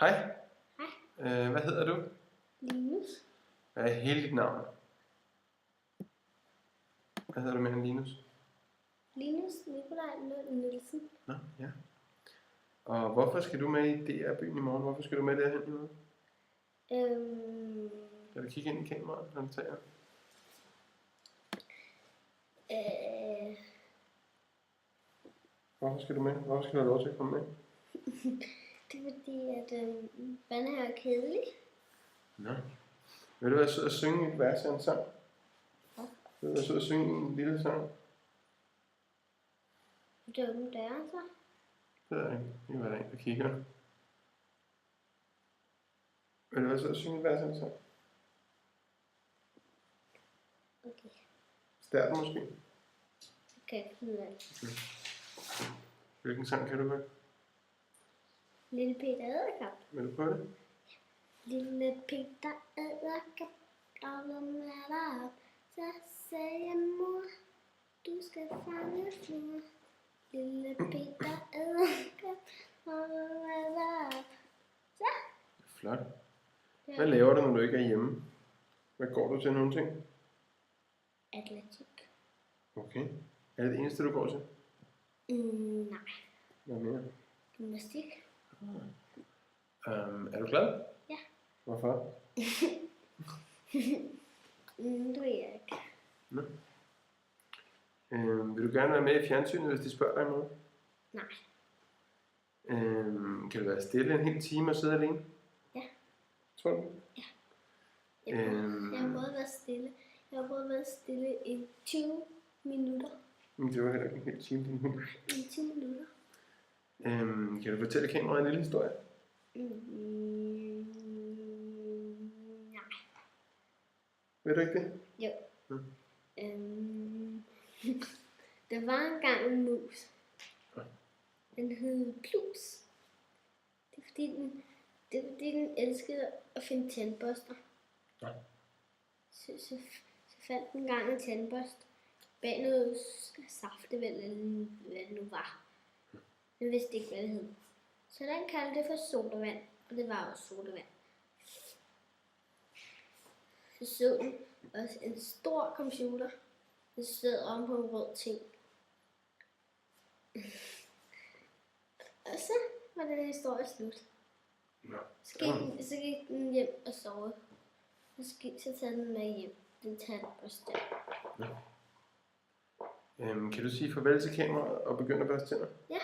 Hej. Hej. Hvad hedder du? Linus. Hvad er hele dit navn? Hvad hedder du mere end Linus? Linus Nikolaj Lund Nielsen. Nå, ja. Og hvorfor skal du med i DR-byen i morgen? Hvorfor skal du med derhen i morgen? Kan du kigge ind i kameraet, når du tager? Hvorfor skal du med? Hvorfor skal du have lov til at komme med? Det er fordi, at Vandhave er kedelig. Nå. Vil du være sød at synge et vers af en sang? Ja. Vil du være sød at synge en lille sang? Det er åbne døre, så. Det ved jeg ikke. Det kan være der en, der kigger. Vil du være sød at synge et vers af en sang? Okay. Stærten måske? Det kan jeg ikke finde ud af. Hvilken sang kan du godt? Lille Peter Edderkop. Vil du prøve det? Lille Peter Edderkop, drømmen er derop. Så sagde mor, du skal fange fluer. Lille Peter Edderkop, drømmen er derop. Så. Flot. Hvad laver du, når du ikke er hjemme? Hvad går du til nogle ting? Atletik. Okay. Er det det eneste, du går til? Nej. Hvad mere? Gymnastik. Er du glad? Ja. Hvorfor? Det ved jeg ikke. Nå. Vil du gerne være med i fjernsynet, hvis de spørger dig om noget? Nej. Kan du være stille en hel time og sidde alene? Ja. Tror du? Ja. Jeg har både været stille. Jeg har både været stille i 20 minutter. Men det var heller ikke en hel time. I 20 minutter. Kan du fortælle kameraet en lille historie? Nej. Ved du ikke det? Jo. Ja. Der var engang en mus. Ja. Den hed Plus. Det er fordi den elskede at finde tandbørster. Ja. Så fandt den engang en tandbørste bag noget saftevæld, eller hvad det nu var. Den vidste ikke, hvad det hed. Så den kaldte det for sodavand, og det var også sodavand. Så så den også en stor computer, der stod om på en rød ting. Og så var den historie slut. Ja. Så gik den hjem og sove. Så tager den med hjem. Den tandbørste. Kan du sige farvel til kameraet og begynde at børste tænder? Ja.